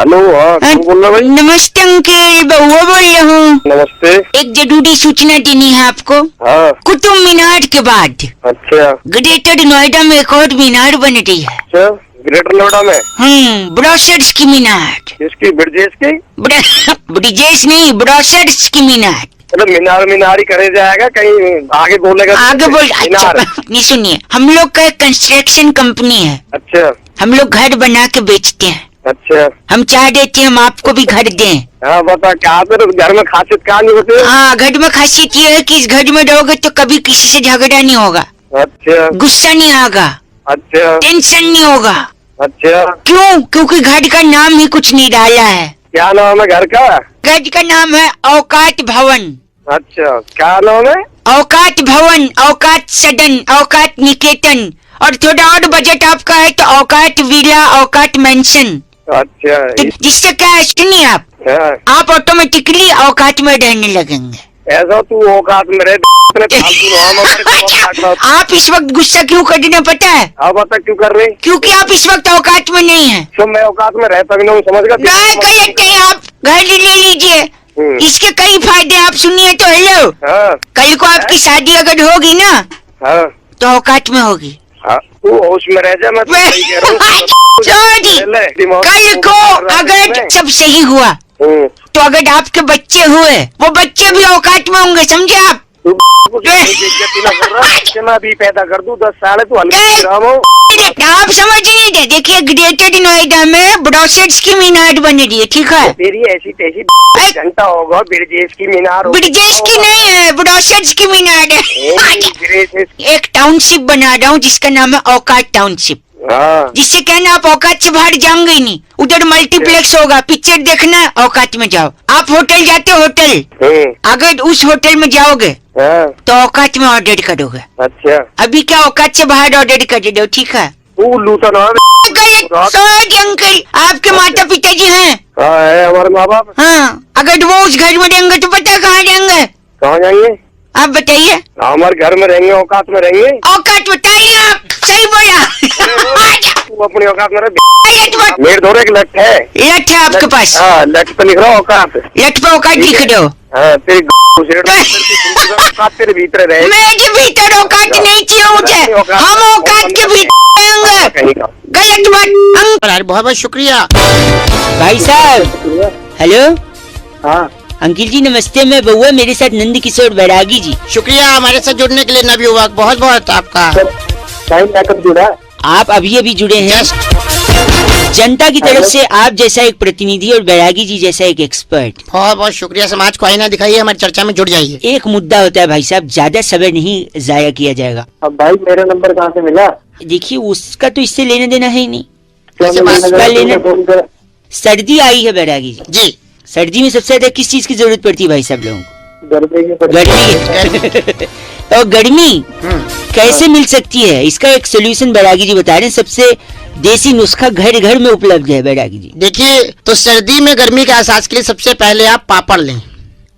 Hello, हाँ कौन बोल रहा भाई? नमस्ते अंकल, बउआ बोल रहा हूँ। नमस्ते। एक जरूरी सूचना देनी है आपको। हाँ। कुतुब मीनार के बाद अच्छा। ग्रेटर नोएडा में एक और मीनार बन रही है। अच्छा, ग्रेटर नोएडा में? ब्रोशर्स की मीनार। किसकी? ब्रिजेश की? ब्रिजेश नहीं, ब्रोशर्स की मीनार। मतलब मीनार ही करे जाएगा, कहीं आगे बोलेगा? आगे बोल। अच्छा नहीं, सुनिए, हम लोग का एक कंस्ट्रक्शन कंपनी है। अच्छा। हम लोग घर बना के बेचते हैं। अच्छा। हम चाह देते हैं हम आपको भी घर दें। हाँ बता, क्या घर में खासियत कहाँ नहीं होती? हाँ, घर में खासियत ये है कि इस घर में रहोगे तो कभी किसी से झगड़ा नहीं होगा। अच्छा। गुस्सा नहीं आएगा। अच्छा। टेंशन नहीं होगा। अच्छा। क्यों? क्योंकि घर का नाम ही कुछ निराला है। क्या नाम है घर का? घर का नाम है औकात भवन। अच्छा, क्या नाम है? औकात भवन, औकात सदन, औकात निकेतन, और थोड़ा और बजट आपका है तो औकात विला, औकात मेंशन। अच्छा। तो जिससे क्या है, सुनिए आप ऑटोमेटिकली औकात में रहने लगेंगे। ऐसा तू औकात में रहे? आप इस वक्त गुस्सा क्यों कर रहे हैं पता है? आप बता क्यों कर रहे? क्योंकि आप इस वक्त औकात में नहीं है। तो मैं औकात में रहता भी नहीं, समझ गया? नहीं, कहीं आप घर ले लीजिए, इसके कई फायदे आप सुनिए तो। हेलो, हाँ। कल को आपकी शादी अगर होगी ना, हाँ, तो औकात में होगी। हाँ, तू होश में रह जा। मैं तो सही कह रहा हूँ। कल को अगर सब सही हुआ तो अगर आपके बच्चे हुए, वो बच्चे भी औकात में होंगे, समझे आप? मैं भी पैदा कर दूं 10 साल तू हल्का। आप समझ नहीं थे। देखिए, ग्रेटर नोएडा में ब्रोशर्स की मीनार बन रही है, ठीक है? तेरी ऐसी तैसी घंटा होगा। ब्रिजेश की मीनार? ब्रिजेश की नहीं है, ब्रोशर्स की मीनार है। एक टाउनशिप बना रहा हूँ जिसका नाम है औकात टाउनशिप। जिससे कहना आप औकात से बाहर जाओगे ही नहीं। उधर मल्टीप्लेक्स होगा, पिक्चर देखना है, औकात में जाओ। आप होटल जाते, होटल अगर उस होटल में जाओगे तो औकात में ऑर्डर करोगे। अच्छा। अभी क्या औकात से बाहर ऑर्डर कर दो, ठीक है? अंकल, आपके माता पिताजी हैं? है हमारे माँ बाप। हाँ, अगर वो उस घर में रहेंगे तो पता कहाँ जाएंगे? कहाँ जाएंगे आप बताइए। हमारे घर में रहेंगे, औकात में रहेंगे। औकात बताइए, आप सही बोला। तू अपनी औकात में रह। मेरे दौरे एक लठ है। लठ है आपके पास? हाँ, लठ पे लिख रहा हूँ औकात। लठ पे औकात लिख दो। हाँ, तेरे भीतर रहे। मेरे भीतर औकात नहीं चाहिए मुझे। हम औकात के भीतर गलत बात। बहुत बहुत शुक्रिया भाई साहब। हेलो। हाँ अंकिल जी नमस्ते, मैं बउआ, मेरे साथ नंद किशोर बैरागी जी। शुक्रिया हमारे साथ जुड़ने के लिए नवयुवक, बहुत बहुत आपका। जुड़ा? आप अभी अभी जुड़े हैं। जनता की तरफ से आप जैसा एक प्रतिनिधि और बैरागी जी जैसा एक एक्सपर्ट। बहुत बहुत शुक्रिया। समाज को आईना दिखाइए, हमारी चर्चा में जुड़ जाइए। एक मुद्दा होता है भाई साहब, ज्यादा समय नहीं जाया किया जाएगा। अब भाई मेरा नंबर कहाँ से मिला? देखिए, उसका तो इससे लेना देना है ही नहीं। सर्दी आई है बैरागी जी। सर्दी में सबसे ज्यादा किस चीज की जरूरत पड़ती है भाई साहब लोगों को? गर्मी। और गर्मी कैसे मिल सकती है, इसका एक सोल्यूशन बैरागी जी बता रहे हैं। सबसे देसी नुस्खा घर घर में उपलब्ध है बैरागी जी। देखिए, तो सर्दी में गर्मी के एहसास के लिए सबसे पहले आप पापड़ लें।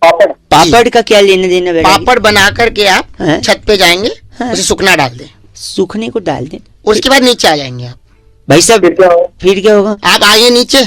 पापड़ का क्या लेना देना? पापड़ बना करके आप छत पे जाएंगे, उसे सूखना डाल दें। सूखने को डाल दें, उसके बाद नीचे आ जाएंगे आप। भाई साहब फिर क्या होगा? आप आइए नीचे,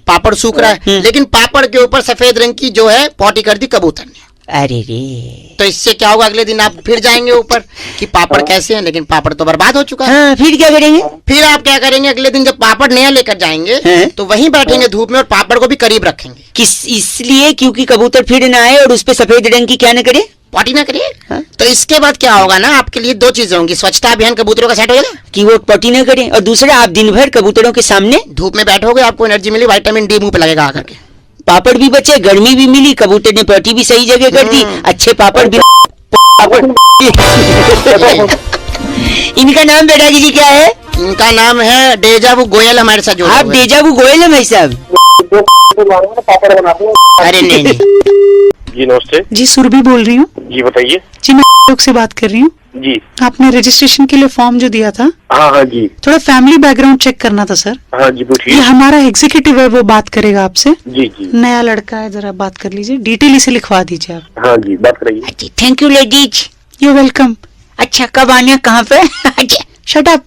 पापड़ सूख रहा है, लेकिन पापड़ के ऊपर सफेद रंग की जो है पॉटी कर दी कबूतर ने। अरे रे, तो इससे क्या होगा? अगले दिन आप फिर जाएंगे ऊपर कि पापड़ कैसे हैं, लेकिन पापड़ तो बर्बाद हो चुका है। फिर क्या करेंगे? फिर आप क्या करेंगे? अगले दिन जब पापड़ नया लेकर जाएंगे तो वहीं बैठेंगे धूप में और पापड़ को भी करीब रखेंगे। किस इसलिए? क्योंकि कबूतर फिर ना आए और उस पे सफेद रंग की क्या न करे, पॉटी ना करिए। तो इसके बाद क्या होगा ना, आपके लिए दो चीजें होंगी। स्वच्छता अभियान कबूतरों का सेट हो जाएगा कि वो पॉटी ना करें, और दूसरा आप दिन भर कबूतरों के सामने धूप में बैठोगे, आपको एनर्जी मिली, विटामिन डी मुंह पे लगेगा आकर के। पापड़ भी बचे, गर्मी भी मिली, कबूतर ने पॉटी भी सही जगह कर दी, अच्छे पापड़ भी। इनका नाम बैरागी जी क्या है? इनका नाम है डेजावू गोयल। हमारे साथ जो आप डेजावू गोयल है भाई साहब? अरे नहीं। जी नमस्ते जी, सुरभि बोल रही हूँ। जी बताइए। जी मैं लोग से बात कर रही हूँ। जी आपने रजिस्ट्रेशन के लिए फॉर्म जो दिया था? हाँ हाँ जी। थोड़ा फैमिली बैकग्राउंड चेक करना था सर। हाँ जी पूछिए। ये हमारा एग्जीक्यूटिव है, वो बात करेगा आपसे। जी जी। नया लड़का है, जरा बात कर लीजिए, डिटेल इसे लिखवा दीजिए आप। हाँ जी बात करिए। Thank you ladies. You welcome. अच्छा, कब आना, कहाँ पे? Shut up.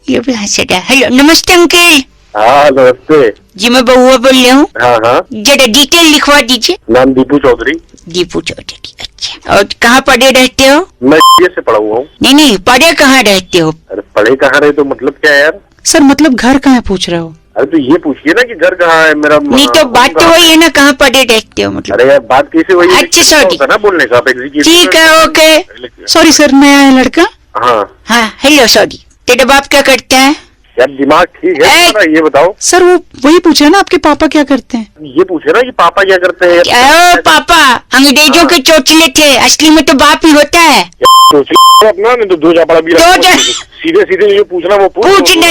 ये भी हंस रहा है। हेलो, नमस्ते अंकल। हाँ नमस्ते। जी मैं बहुआ बोल रहा हूँ। हाँ हाँ। जरा डिटेल लिखवा दीजिए। नाम दीपू चौधरी। दीपू चौधरी, अच्छा। और कहाँ पढ़े रहते हो? मैं से पढ़ा हुआ हूँ। नहीं पढ़े कहाँ रहते हो? अरे पढ़े कहाँ रहे तो मतलब क्या है यार? सर मतलब घर कहाँ पूछ रहे हो? अरे तो ये पूछिए ना कि घर कहाँ है मेरा। नहीं तो बात तो वही है ना, कहाँ पढ़े रहते हो मतलब। अरे यार बात कैसे वही अच्छा सॉरी ना बोलने का। ठीक है ओके। सॉरी सर, नया है लड़का। हाँ हेलो सॉरी। तेरा बाप क्या करता है? यार दिमाग ठीक है तुम्हारा, ये बताओ। सर वो वही पूछ रहे हैं ना आपके पापा क्या करते हैं। ये पूछे ना कि पापा क्या करते हैं। ओ पापा अंग्रेजों के चोचले थे, असली में तो बाप ही होता है। अपना नहीं तो दो चापड़ा भी सीधे सीधे जो पूछना वो पूछना।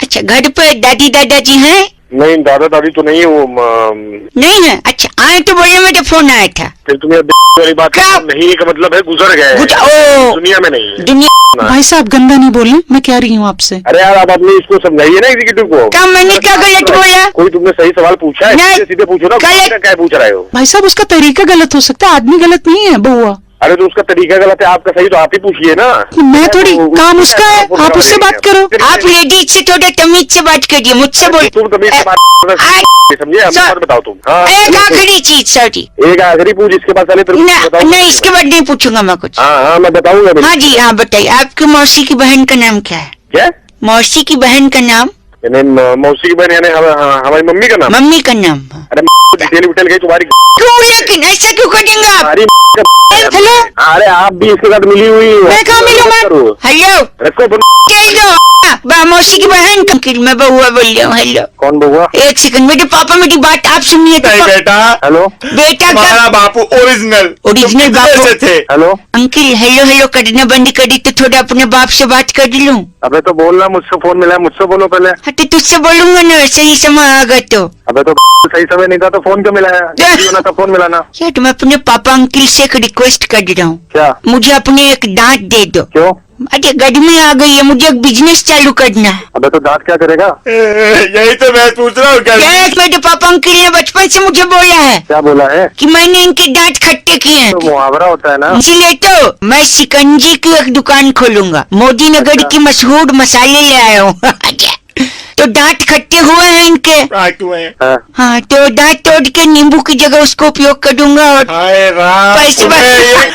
अच्छा घर पे दादी दादाजी हैं? नहीं दादा दादी तो नहीं है वो नहीं है। अच्छा आए तो बोले मेरा फोन आया था। फिर तुम्हें वाली बात नहीं का मतलब है गुजर गए दुनिया में नहीं है। दुनिया भाई साहब गंदा नहीं बोले, मैं कह रही हूँ आपसे। अरे यार आप अपने इसको समझाइए ना एग्जीक्यूटिव को। क्या मैंने क्या गलत बोला? कोई तुमने सही सवाल पूछा है सीधे पूछो ना, क्या पूछ रहे हो? भाई साहब उसका तरीका गलत हो सकता है, आदमी गलत नहीं है बहुआ। अरे तो उसका तरीका गलत है, आपका सही, तो आप ही पूछिए ना। मैं थोड़ी, काम उसका है, आप उससे बात करो। आप लेडीज से थोड़े तमीज से बात करिए, मुझसे बोल। तुम तमीज से बात समझे, हम बताओ तुम। एक आखिरी चीज सॉरी। एक आखिरी पूछ, इसके बाद पहले नहीं इसके बाद नहीं पूछूंगा मैं कुछ। हाँ मैं बताऊंगा। हाँ जी हाँ बताइए। आपकी मौसी की बहन का नाम क्या है? क्या? मौसी की बहन का नाम? मौसी की बहन यानी हमारी मम्मी का नाम? मम्मी का नाम। अरे डिटेल विटेल गई तुम्हारी। क्यों लेकिन ऐसा क्यों करेंगे आप? हेलो अरे आप भी इसके साथ मिली हुई। मैं कहाँ मिलूँ? मैं हेलो रखो मौसी की बहन का। मैं बहुआ बोल रहा हूँ। हेलो कौन बहुआ? एक सेकंड मेरे पापा मेरी बात आप सुनिए। बेटा हेलो बेटा हमारा बापू ओरिजिनल बापू थे। हेलो अंकल हेलो करना बंद करी तो थोड़ा अपने बाप से बात कर लूं। अबे तो बोलना, मुझसे फोन मिला है, मुझसे बोलो पहले। हाँ तो तुझसे बोलूंगा ना, सही समय आ गया तो। अबे तो सही समय नहीं था तो फोन क्यों मिला है? तो फोन मिलाना। यार तो मैं अपने पापा अंकल से एक रिक्वेस्ट कर रहा हूँ। क्या? मुझे अपने एक दांत दे दो। क्यों? अरे गर्मी आ गई है, मुझे एक बिजनेस चालू करना है। अबे तो दांत क्या करेगा? यही तो मैं पूछ रहा हूँ। मेरे पापा अंकल ने बचपन से मुझे बोला है। क्या बोला है? कि मैंने इनके दांत खट्टे किए हैं। तो मुहावरा होता है ना। इसलिए तो मैं शिकंजी की एक दुकान खोलूंगा। मोदी नगर की मशहूर मसाले ले आया हूँ। तो दांत खट्टे हुए हैं इनके। हाँ तो दांत तोड़ के नींबू की जगह उसको उपयोग कर दूंगा और पैसे।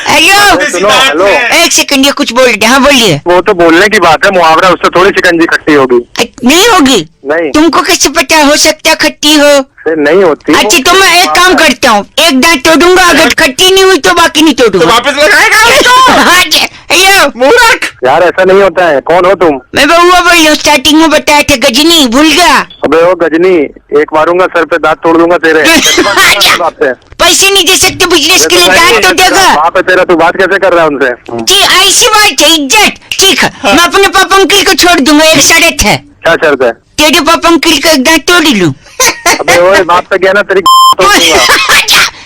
हेलो एक सेकंड, ये कुछ बोल रहे। हाँ बोलिए। वो तो बोलने की बात है, मुहावरा, उससे थोड़ी शिकंजी खट्टी होगी। नहीं होगी? नहीं। तुमको कैसे पता? हो सकता है खट्टी हो। नहीं होती। अच्छा तो मैं एक काम करता हूँ, एक दांत तोड़ूंगा, अगर खट्टी नहीं हुई तो बाकी नहीं तोड़ूंगा। वापस लगाएगा मूर्ख यार ऐसा नहीं होता है। कौन हो तुम? मैं बहुआ बोल रही हूँ, स्टार्टिंग में बताया था गजनी, भूल गया? अबे वो गजनी, एक मारूंगा सर पे, दांत तोड़ दूंगा तेरे। पैसे नहीं दे सकते बिजनेस के लिए, दांत तोड़ेगा। वहाँ पे तेरा तू बात कैसे कर रहा है उनसे? जी ऐसी बात है, इज्जत। ठीक है मैं अपने पापा अंकल को छोड़ दूंगा, एक शर्त है। क्या शर्त है? तेरे पापा अंकल का एक दांत तोड़ लूं। अबे वो बात पे गया ना तेरी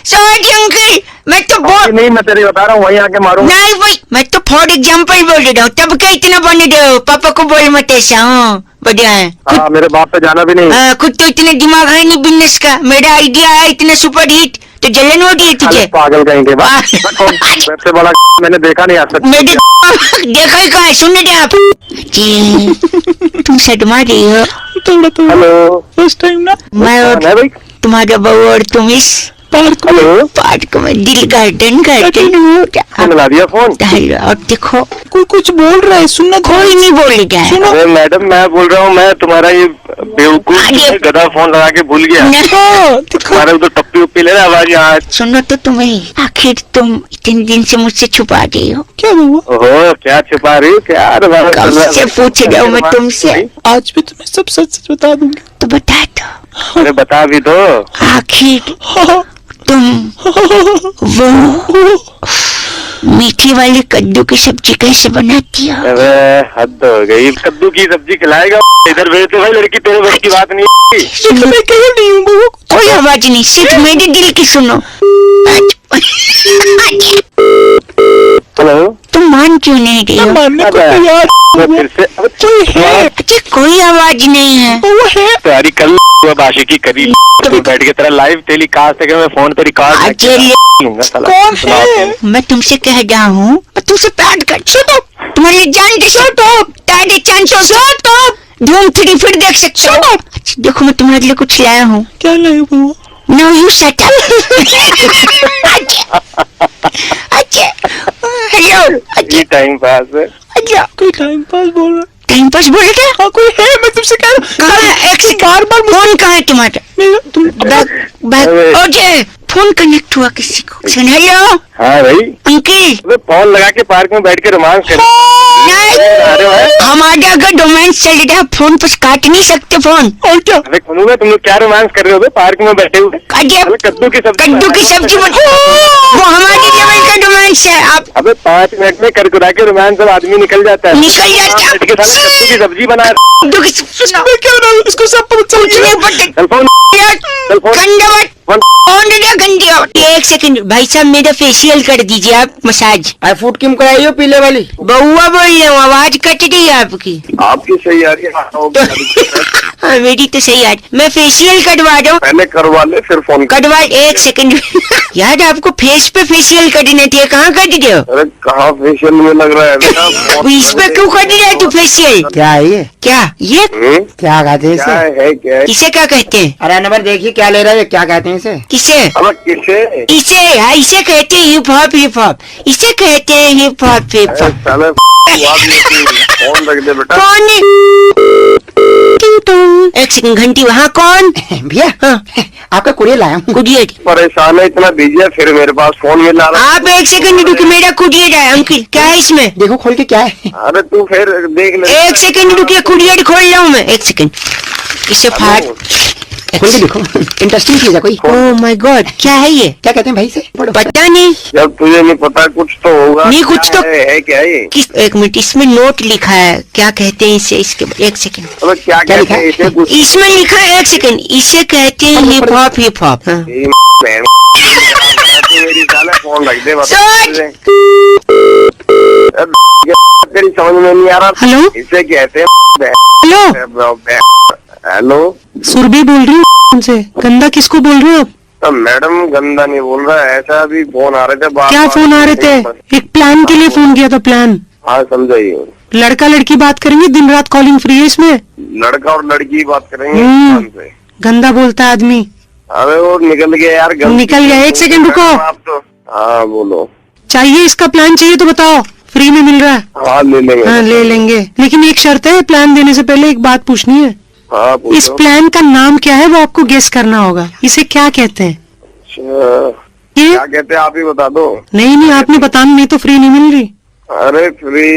सॉरी अंकल, मैं तो नहीं, मैं तेरी बता रहा हूँ, वहीं आके मारूंगा। नहीं भाई, मैं तो फॉर एग्जाम्पल बोल रहा हूँ, तब क्या इतना बने रहे हो? पापा को बोल मत ऐसा। हाँ बढ़िया है। हाँ मेरे बाप पे जाना भी नहीं। खुद तो इतने दिमाग है नहीं बिजनेस का। मेरा आइडिया है इतना सुपर हिट तो जलन हो रही है तुझे। पागल कहेंगे सबसे बड़ा मैंने देखा नहीं आज तक। मेरे देखा कहाँ है? सुन रहे आप जी? तुम शर्मा रही हो। हेलो फर्स्ट टाइम ना मैं और तुम्हारा बहू और तुम इस पार्क में दिल गार्डन हो मिला दिया फोन। और देखो कोई कुछ बोल रहा है, सुनना। कोई नहीं बोलेगा। अरे मैडम मैं बोल रहा हूँ, मैं तुम्हारा ये बेवकूफ गधा फोन लगा के भूल गया। तुम्हारे उधर टप्पी उप्पी ले रहा आवाज यहाँ। सुनो तो तुम्हें, आखिर तुम इतने दिन से मुझसे छुपा रही हो। क्या हुआ? ओहो क्या छुपा रही हो? क्या कब से पूछ रहा हूँ मैं तुमसे। आज भी तुम्हें सब सच सच बता दूंगी। तो बता दो। अरे बता भी दो। आखिर तुम वो मीठी वाली कद्दू की सब्जी कैसे बनाती हो? अरे हद हो गई, कद्दू की सब्जी खिलाएगा इधर भेज दो भाई, लड़की तेरे बस की बात नहीं। मैं कहीं नहीं हूँ, कोई आवाज नहीं, सिर्फ मेरे दिल की सुनो। हेलो तुम मान क्यों नहीं रही हो? मानने को तैयार फिर से कोई है? अच्छा कोई आवाज नहीं है। वो है तैयारी कर आशिकी करी बैठ के तेरा लाइव टेलीकास्ट है, मैं फोन पे रिकॉर्ड कौन है? मैं तुमसे कह रहा हूँ, मैं तुमसे प्यार कर। तुम्हारी जान के धूम 3 फिर देख सकते हो। अच्छा, देखो मैं तुम्हारे लिए कुछ लाया हूँ। क्या लाए बउआ? No you shut up. अच्छा हेलो, ये टाइम पास है। अच्छा कोई टाइम पास बोल रहा है? टाइम पास बोल रहे हाँ कोई है, मैं तुमसे कह रहा हूँ। कहाँ है? एक सेकंड, बार फोन कहाँ है तुम्हारा? तुम बैक ओके, फोन कनेक्ट हुआ किसी को। सुन, हेलो हाँ भाई, अंकिल। अबे फोन लगा के पार्क में बैठ के रोमांस कर हमारे अगर रोमांस चल रहा है, फोन पर काट नहीं सकते फोन। और क्या? अबे खुनूगा, तुम लोग क्या रोमांस कर रहे हो बे पार्क में बैठे हुए? अरे कद्दू की सब्जी वो हमारे लेवल का रोमांस है। आप अबे 5 मिनट में करकुरा के रोमांस सब आदमी निकल जाता है। निकल जाता है। बैठ के साला कद्दू की सब्जी बना कद्दू की सुनो, क्या ना उसको सब कुछ नहीं पता। चल फोन गंडवट कौन है गंडवट? एक सेकंड भाई साहब, मेरा फेशियल कर दीजिए आप, मसाज। फूड क्यों कराई हो पीले वाली? बउआ बोल रहे हो, आवाज कट रही है आपकी। आपकी सही आ रही है। हाँ मेरी तो सही आज। मैं फेशियल करवा रहा हूँ। पहले करवा ले फिर फोन कर। करवा, एक सेकंड। यार आपको फेस पे फेशियल करने थे, कहाँ कर रहे हो? अरे कहाँ फेशियल में लग रहा है बेटा? इस पे क्यों कर रहे तू फेशियल? क्या है ये? क्या ये क्या कहते हैं क्या इसे? है क्या है? किसे क्या कहते हैं? अरे नंबर देखिए क्या ले रहा है, क्या कहते हैं इसे? किसे? अब किसे? इसे, हाँ इसे कहते हैं हिप हॉप। हिप हॉप इसे कहते हैं हिप हॉप। हिप अरे हॉप साले फोन रख दे बेटा। कौन है? टिंग टोंग। एक सेकंड, घंटी वहाँ कौन? भैया हाँ आपका कुरियर लाया हूँ। कुरियर। परेशान है, इतना बिजी है, फिर मेरे पास फोन मिला रहा है। आप एक सेकंड रुकिए, मेरा कुरियर है। अंकिल क्या है इसमें? देखो खोल के क्या है। अरे तू फिर देख ले। एक सेकंड रुकिए, कुरियर खोल रहा हूँ मैं। एक सेकंड, इसे फाड़। खोल के देखो, इंटरेस्टिंग चीज है कोई। ओह माय गॉड, क्या है ये? क्या कहते हैं भाई से? पता नहीं। जब तुझे नहीं पता कुछ तो होगा। नहीं, कुछ क्या तो- है क्या ये? किस, एक मिनट, इसमें नोट लिखा है, क्या कहते हैं इसे? इसके एक सेकंड, अबे क्या क्या कहते लिखा हैं है? इसे? कुछ इसमें लिखा है, एक सेकंड, इसे कहते हैं हिप हॉप। हिप हॉप, हाँ। ये बहन, तू मेरी साले फोन रख दे बता सोच। तुझे। तेरी समझ में नहीं आ रहा। हेलो इसे कहते हैं हेलो, हेलो। सुरभि बोल रही हूँ उनसे। गंदा किसको बोल रहे हो आप? तो मैडम गंदा नहीं बोल रहा है, ऐसा अभी फोन आ रहे थे। क्या फोन आ रहे थे? एक प्लान के लिए फोन किया था। प्लान, हाँ समझाइए। लड़का लड़की बात करेंगे, दिन रात कॉलिंग फ्री है इसमें। लड़का और लड़की की बात करेंगे हम्म। फोन पे। गंदा बोलता है आदमी। अरे वो निकल गया यार, गलती निकल गया, एक सेकंड रुको। आप तो हाँ बोलो। चाहिए इसका प्लान चाहिए तो बताओ, फ्री में मिल रहा है। हाँ ले लेंगे। हाँ ले लेंगे, लेकिन एक शर्त है, प्लान देने से पहले एक बात पूछनी है। हाँ इस पूछो। प्लान का नाम क्या है वो आपको गेस करना होगा। इसे क्या कहते हैं? अच्छा, ये क्या कहते हैं आप ही बता दो। नहीं, आपने बताना, नहीं तो फ्री नहीं मिल रही। अरे फ्री।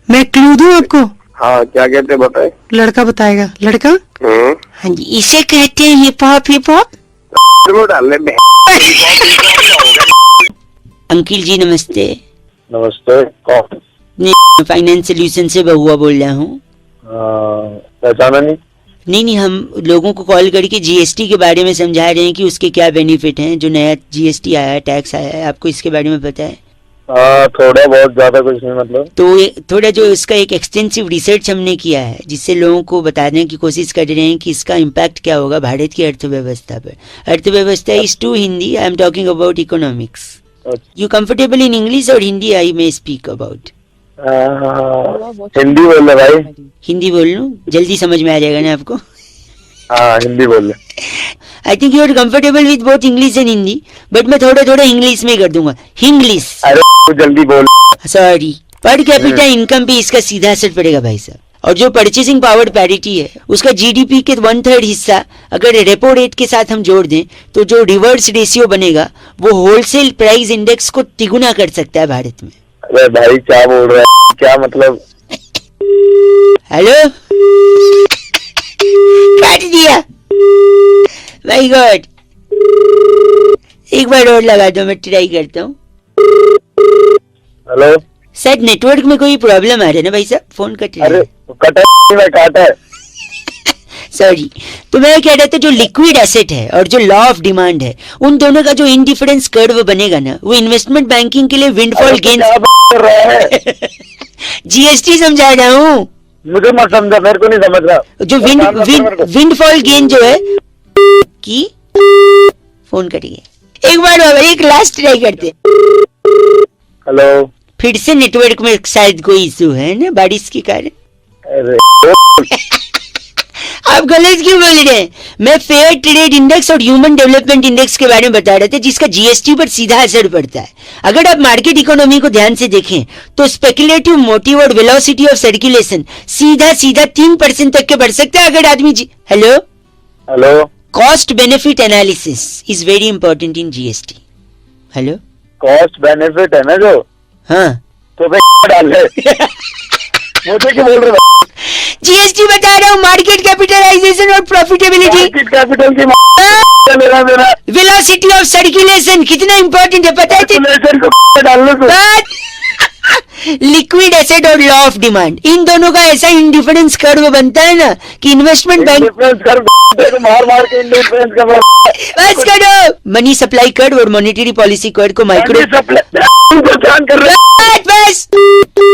मैं क्लू दूं आपको? हाँ क्या कहते हैं बताए। लड़का बताएगा। लड़का, हाँ जी, इसे कहते हैं हिप हॉप। Hip hop. डाल ले अंकिल जी नमस्ते, नमस्ते, कौन? फाइनेंस सोल्यूशन से बहुआ बोल रहा हूँ। पहचाना नहीं। नहीं, हम लोगों को कॉल करके जीएसटी के बारे में समझा रहे हैं कि उसके क्या बेनिफिट हैं। जो नया जीएसटी आया है, टैक्स आया है, आपको इसके बारे में पता है? थोड़ा बहुत, ज्यादा कुछ नहीं मतलब। तो थोड़ा जो इसका एक एक्सटेंसिव रिसर्च हमने किया है, जिससे लोगों को बताने की कोशिश कर रहे हैं कि इसका इम्पैक्ट क्या होगा भारत की अर्थव्यवस्था पर। अर्थव्यवस्था is to Hindi, I am talking about economics. You comfortable in English और Hindi I may speak about? Hindi बोल ले भाई। हिंदी बोल लूं, जल्दी समझ में आ जाएगा ना आपको? हाँ हिंदी बोल ले। I think you are comfortable with both English and Hindi, but मैं थोड़ा थोड़ा इंग्लिश में कर दूंगा। इंग्लिश, अरे तू जल्दी बोल। सॉरी। पर कैपिटा इनकम पे इसका सीधा असर पड़ेगा भाई साहब। और जो परचेसिंग पावर पैरिटी है, उसका जीडीपी के 1/3 हिस्सा अगर रेपो रेट के साथ हम जोड़ दें, तो जो रिवर्स रेशियो बनेगा वो होलसेल प्राइस इंडेक्स को तिगुना कर सकता है भारत में। अरे भाई क्या बोल रहा है, क्या मतलब? हेलो, काट दिया। माय गॉड, एक बार और लगा दो, मैं ट्राई करता हूँ। हेलो शायद नेटवर्क में कोई प्रॉब्लम आ रहा है ना भाई साहब, फोन कट रहा अरे है। कटा मैं काटा है। सॉरी। तो मैं कह रहा था, जो लिक्विड एसेट है और जो लॉ ऑफ डिमांड है, उन दोनों का जो इंडिफरेंस कर्व बनेगा ना, वो इन्वेस्टमेंट बैंकिंग के लिए विंडफॉल गेन। कर रहा है? जीएसटी समझा रहा हूँ। मुझे मत समझा, मेरे को नहीं समझ रहा। जो विंडफॉल गेन जो है की फोन करिए एक बार और, एक लास्ट ट्राई करते। हेलो फिर से नेटवर्क में शायद कोई इशू है ना, बारिश के कारण। आप गलत क्यों बोल रहे हैं? मैं फेयर ट्रेड इंडेक्स और ह्यूमन डेवलपमेंट इंडेक्स के बारे में बता रहे थे, जिसका जीएसटी पर सीधा असर पड़ता है। अगर आप मार्केट इकोनॉमी को ध्यान से देखें तो स्पेकुलेटिव मोटिव और वेलोसिटी ऑफ सर्कुलेशन सीधा 3% तक के बढ़ सकता है अगर आदमी hello hello, cost benefit analysis is very important in GST. Hello, cost benefit है ना जो, हाँ तो डाल ले। मुझे क्या बोल रहे हो? जीएसटी बता रहा हूँ, मार्केट कैपिटलाइजेशन और प्रॉफिटेबिलिटी, मार्केट कैपिटल की मेरा मेरा वेलोसिटी ऑफ सर्कुलेशन कितना इंपॉर्टेंट है पता है? कैलकुलेशन को डाल लो तो। लिक्विड एसेट और लॉ ऑफ डिमांड, इन दोनों का ऐसा इंडिफरेंस कर्व बनता है ना कि इन्वेस्टमेंट बैंक डिफरेंस कर मार मार के डिफरेंस कर बस करो। मनी सप्लाई कर्व और मॉनेटरी पॉलिसी कर्व को माइक्रो पहचान कर रहे। बस।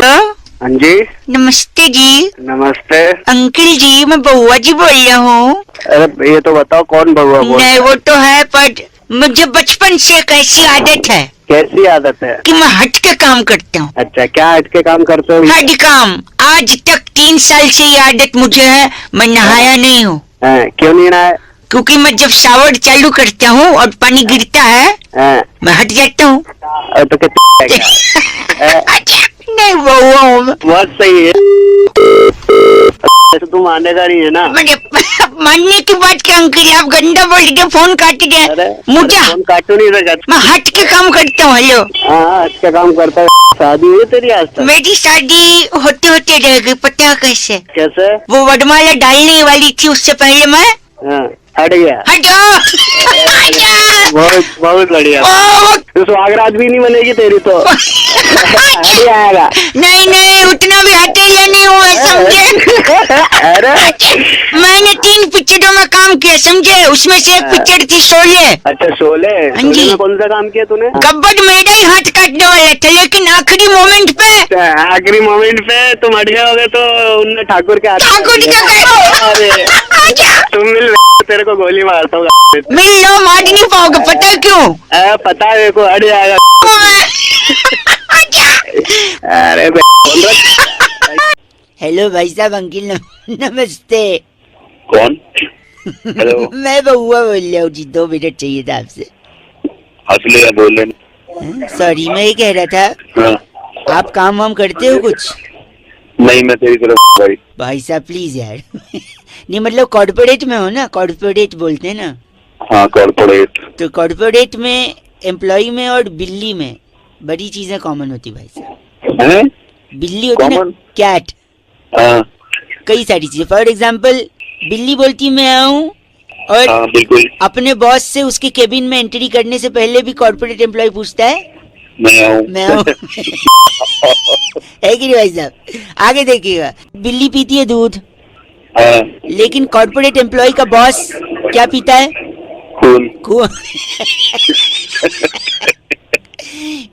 हाँ? हाँ जी, नमस्ते जी। नमस्ते। अंकल जी, मैं बउआ जी बोल रहा हूँ। अरे ये तो बताओ कौन बउआ बोल? नहीं वो तो है, पर मुझे बचपन से एक ऐसी आदत है कैसी आदत है? कि मैं हट के काम करता हूँ। अच्छा, क्या हट के काम करते हो? हट काम। आज तक 3 साल से ये आदत मुझे है, मैं नहाया नहीं हूँ। क्यों नहीं रहा है? क्योंकि मैं जब शावर चालू करता हूँ और पानी गिरता है मैं हट जाता हूँ। तो अच्छा, नहीं बउआ हूँ मैं। बहुत सही है। तो तुम मानेगा नहीं है ना? मानने की बात क्या अंकल, आप गंदा बोल के फोन काट अरे गए मुझे। फोन काटो नहीं रहा, मैं हट के काम करता हूँ। हेलो, हाँ हट के काम करता है। शादी हुई तेरी आज तक? मेरी शादी होते होते रह गई, पता कैसे? कैसे? वो वरमाला डालने वाली थी, उससे पहले मैं हट गया। हटो। बहुत बहुत बढ़िया। तो सुहागरात भी नहीं बनेगी तेरी तो। हट जाएगा। नहीं नहीं, उतना भी हटेगा नहीं हूँ मैं, समझे? अरे मैंने 3 पिक्चरों में काम किया, समझे? उसमें से एक पिक्चर थी शोले। अच्छा, शोले। हाँ जी। शोले में कौन सा काम किया तूने? गब्बर मेरा ही हाथ काटने वाला था, लेकिन आखिरी मोमेंट पे तुम हट गए होगे तो उनने ठाकुर के हाथ ठाकुर क्या अरे तुम मिल, तेरे को गोली मारता हूँ। मिल लो, मार नहीं पाओगे, पता है क्यों? पता है मेरे को, हट जाएगा। अरे हेलो भाई साहब, अंकिल नमस्ते। कौन? हेलो, मैं बउआ बोल रहा हूँ जी, 2 मिनट चाहिए था आपसे। असली है, बोल रहे। सॉरी, मैं ये कह रहा था, हाँ। आप काम वाम करते हो कुछ? नहीं, मैं तेरी तरफ भाई साहब प्लीज यार। नहीं मतलब कॉर्पोरेट में हो ना, कॉर्पोरेट बोलते हैं ना। हाँ, कॉर्पोरेट। तो कॉर्पोरेट में एम्प्लॉय में और बिल्ली में बड़ी चीजें कॉमन होती भाई साहब। हैं? बिल्ली होती ना, Common? कैट, हाँ कई सारी चीजें। फॉर एग्जाम्पल, बिल्ली बोलती मैं आऊँ, और हाँ, बिल्कुल। अपने बॉस से उसके केबिन में एंट्री करने से पहले भी कॉर्पोरेट एम्प्लॉय पूछता है मैं आऊँ। मैं आऊँ। है कि नहीं भाई साहब? आगे देखिएगा, बिल्ली पीती है दूध, हाँ, लेकिन कॉर्पोरेट एम्प्लॉय का बॉस क्या पीता है? खून। खून।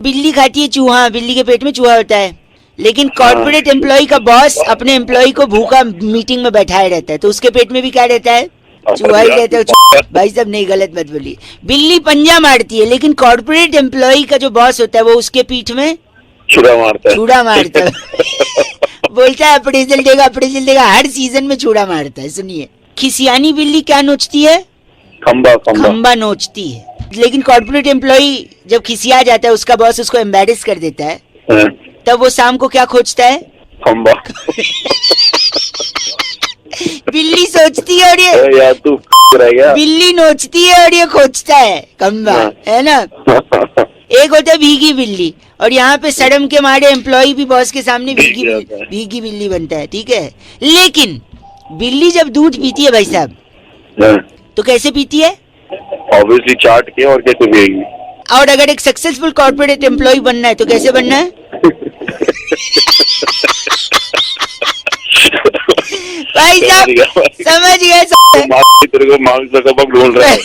बिल्ली खाती है चूहा, बिल्ली के पेट में चूहा होता है, लेकिन कॉर्पोरेट एम्प्लॉय का बॉस अपने एम्प्लॉय को भूखा मीटिंग में बैठाए रहता है, तो उसके पेट में भी क्या रहता है? चूहा ही रहता है। भाई साहब नहीं, गलत मत बोलिए। बिल्ली पंजा मारती है, लेकिन कॉर्पोरेट एम्प्लॉय का जो बॉस होता है वो उसके पीठ में छुरा मारता है। छुरा मारता है। बोलता है अप्रेजल देगा, अप्रेजल देगा, हर सीजन में छुरा मारता है। सुनिए, खिसियानी बिल्ली क्या नोचती है? खंबा। खंबा नोचती है। लेकिन कॉर्पोरेट एम्प्लॉय जब खिसिया जाता है, उसका बॉस उसको एम्बेरस कर देता है, हाँ, तब वो शाम को क्या खोजता है? खंबा। बिल्ली सोचती है और ये यार तू रह गया। बिल्ली नोचती है और ये खोजता है खंबा, है ना? एक होता है भीगी बिल्ली, और यहाँ पे शर्म के मारे एम्प्लॉय भी बॉस के सामने भीगी बिल्ली बनता है, ठीक है? लेकिन बिल्ली जब दूध पीती है भाई साहब, तो कैसे पीती है? ऑब्वियसली चाट के, और कैसे पिएगी? और अगर एक सक्सेसफुल कॉर्पोरेट एम्प्लॉय बनना है तो कैसे बनना है? भाई साहब समझ गए? तेरे को मांग का सबक ढूंढ रहा है।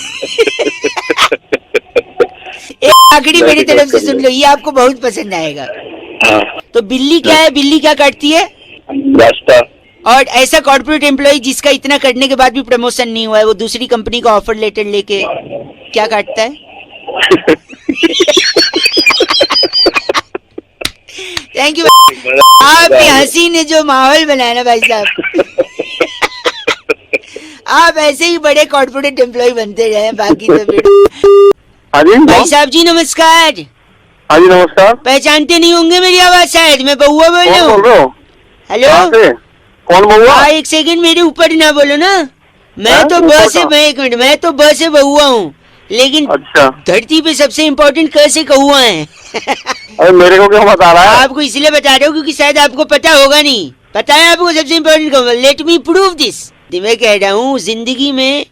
एक आखिरी मेरी तरफ से सुन लो, ये आपको बहुत पसंद आएगा। हाँ। तो बिल्ली क्या है? बिल्ली क्या काटती है? रास्ता। और ऐसा कॉर्पोरेट एम्प्लॉय जिसका इतना करने के बाद भी प्रमोशन नहीं हुआ है, वो दूसरी कंपनी का ऑफर लेटर लेके क्या काटता है? Thank you. आपकी हंसी ने जो माहौल बनाया ना भाई साहब, आप ऐसे ही बड़े कॉर्पोरेट एम्प्लॉय बनते रहे, बाकी तो फिर। हाँ जी भाई साहब जी नमस्कार। हाँ जी नमस्कार। पहचानते नहीं होंगे मेरी आवाज शायद, मैं बउआ बोल रहा कौन बोल हूँ। रहे हो? हेलो, कहाँ से? कौन बउआ? हाँ एक सेकंड मेरे ऊपर ना बोलो ना। मैं हाँ, तो तू ब से, छोटा। मैं एक मिनट, मैं तो ब से बउआ हूँ, लेकिन अच्छा, धरती पे सबसे इम्पोर्टेंट क से कौआ है। अरे मेरे को क्यों बता रहा है? आपको इसलिए बता रहा हूँ क्योंकि शायद आपको पता होगा नहीं। पता है आपको सबसे इम्पोर्टेंट कौआ? Let me prove this. मैं कह रहा हूँ जिंदगी में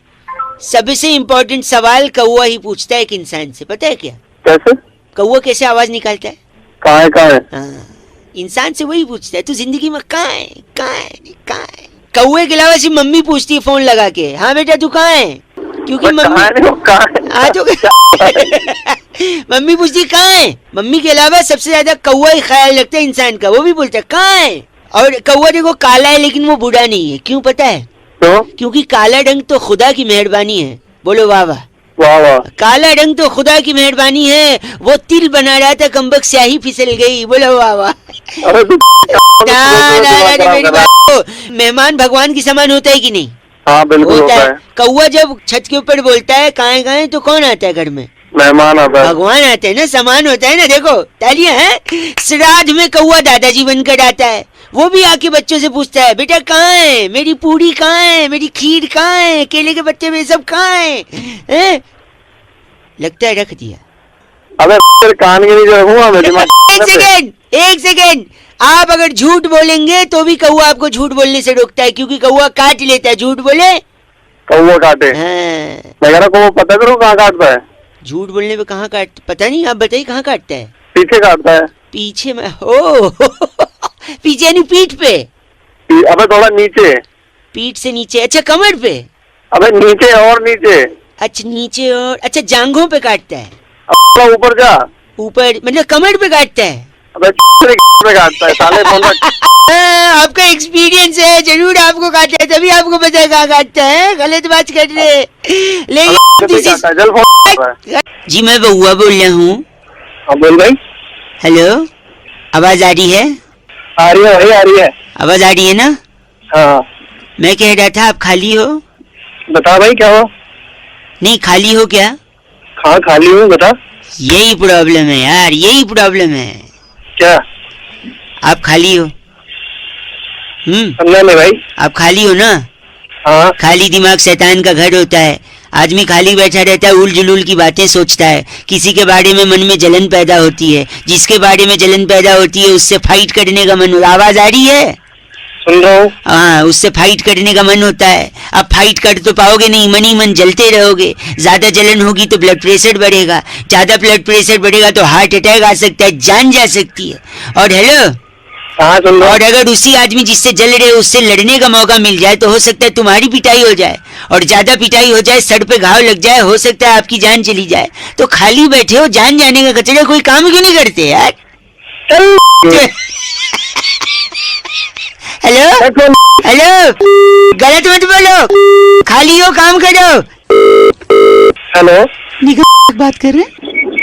सबसे इम्पोर्टेंट सवाल कौआ ही पूछता है एक इंसान से, पता है क्या? कैसे? कौआ कैसे आवाज निकालता है? कहाँ है? हाँ, इंसान से वही पूछता है, तू जिंदगी में कहाँ है, कहाँ है, कहाँ है? कौए के अलावा सिर्फ मम्मी पूछती है फोन लगा के, हाँ बेटा तू कहाँ है? क्योंकि मम्मी हाँ तो मम्मी पूछती कहाँ है। मम्मी के अलावा सबसे ज्यादा कौआ ही ख्याल रखता है इंसान का, वो भी बोलता है कहाँ है। और कौआ देखो काला है लेकिन वो बूढ़ा नहीं है, क्यों पता है? तो क्योंकि काला रंग तो खुदा की मेहरबानी है। बोलो वाह वाह। वाह वाह। काला रंग तो खुदा की मेहरबानी है, वो तिल बना रहा था कमबख्त स्याही फिसल गई। बोलो वाह वाह। अरे तू मेरी बात को, मेहमान भगवान की समान होता है कि नहीं? हाँ बिल्कुल होता होता है। है। कौआ जब छत के ऊपर बोलता है कहाँ कहाँ तो कौन आता है घर में? मेहमान आता है। भगवान आते हैं ना, समान होता है ना। देखो तालियां हैं। श्राद्ध में कौआ दादाजी बनकर आता है, वो भी आके बच्चों से पूछता है बेटा कहाँ है, मेरी पूरी कहाँ है, मेरी खीर कहाँ है, केले के पत्ते में सब कहाँ है? लगता है रख दिया। अबे तेरे कान के नीचे हुआ मैं दिमाग। एक सेकेंड, आप अगर झूठ बोलेंगे तो भी कौआ आपको झूठ बोलने से रोकता है, क्योंकि कौआ काट लेता है। झूठ बोले कौआ काटे। हाँ। मैं कह रहा कौआ पता करो कहाँ काटता है? झूठ बोलने पे कहाँ काट, पता नहीं, आप बताइए कहाँ काटता है? पीछे काटता है। पीछे में? ओ पीछे यानी पीठ पे? अबे थोड़ा नीचे। पीठ से नीचे? अच्छा कमर पे? अबे नीचे और नीचे। अच्छा नीचे और, अच्छा जांघों पे काटता है? अब ऊपर जा। ऊपर मतलब कमर पे काटता है? अबे पे काटता है साले फोन आपका एक्सपीरियंस है, जरूर आपको काटता है, तभी आपको पता है कहाँ काटता है। गलत बात कर रहे। लेकिन जी मैं बउआ बोल रहा हूँ। हाँ बोल भाई। हेलो, आवाज आ रही है? आ रही है भाई, आ रही है। आवाज आ रही है ना? हाँ मैं कह रहा था आप खाली हो? बता भाई क्या हो? नहीं खाली हो क्या? हाँ खाली हूँ, बता। यही प्रॉब्लम है यार, यही प्रॉब्लम है। क्या? आप खाली हो? समझा नहीं भाई। आप खाली हो ना? हाँ। खाली दिमाग शैतान का घर होता है। आदमी खाली बैठा रहता है, उल जुलूल की बातें सोचता है, किसी के बारे में मन में जलन पैदा होती है, जिसके बारे में जलन पैदा होती है उससे फाइट करने का मन होता है। आवाज आ रही है? सुन रहा हूँ। हाँ, उससे फाइट करने का मन होता है। अब फाइट कर तो पाओगे नहीं, मन ही मन जलते रहोगे। ज्यादा जलन होगी तो ब्लड प्रेशर बढ़ेगा, ज्यादा ब्लड प्रेशर बढ़ेगा तो हार्ट अटैक आ सकता है, जान जा सकती है। और हेलो, हाँ सुन रहा हूँ। और अगर उसी आदमी जिससे जल रहे उससे लड़ने का मौका मिल जाए तो हो सकता है तुम्हारी पिटाई हो जाए, और ज्यादा पिटाई हो जाए, सर पे घाव लग जाए, हो सकता है आपकी जान चली जाए। तो खाली बैठे हो, जान जाने का कचरा, कोई काम क्यों नहीं करते यार? हेलो हेलो, गलत मत बोलो, खाली हो काम करो। हेलो, निगम बात कर रहे हैं?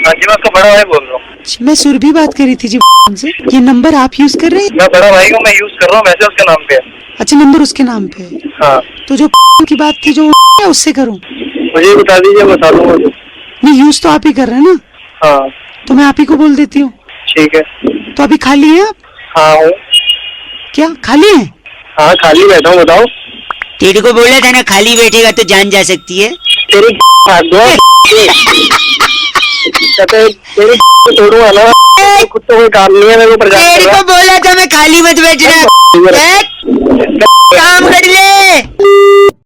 हाँ जी मैं उसका बड़ा भाई बोल रहा हूँ। मैं सुरभि बात कर रही थी जी से। ये नंबर आप यूज कर रहे हैं? मैं बड़ा भाई को मैं यूज कर रहा हूँ, मैसेज उसके नाम पे है। अच्छा नंबर उसके नाम पे है। हाँ तो जो की बात थी जो उससे करूं? मुझे बता दीजिए, बता दूंगा। नहीं यूज तो आप ही कर रहे हैं ना? हाँ तो मैं आप ही को बोल देती हूँ। ठीक है। तो अभी खाली है आप? हाँ हूँ। क्या खाली है? हाँ खाली बैठा हूँ, बताओ। तेरे को बोला था ना खाली बैठेगा तो जान जा सकती है। तेरी तेरी तोड़ूंगा ना, खुद तो कोई काम नहीं है मेरे को। तेरे को बोला था मैं खाली मत बैठना, काम कर ले।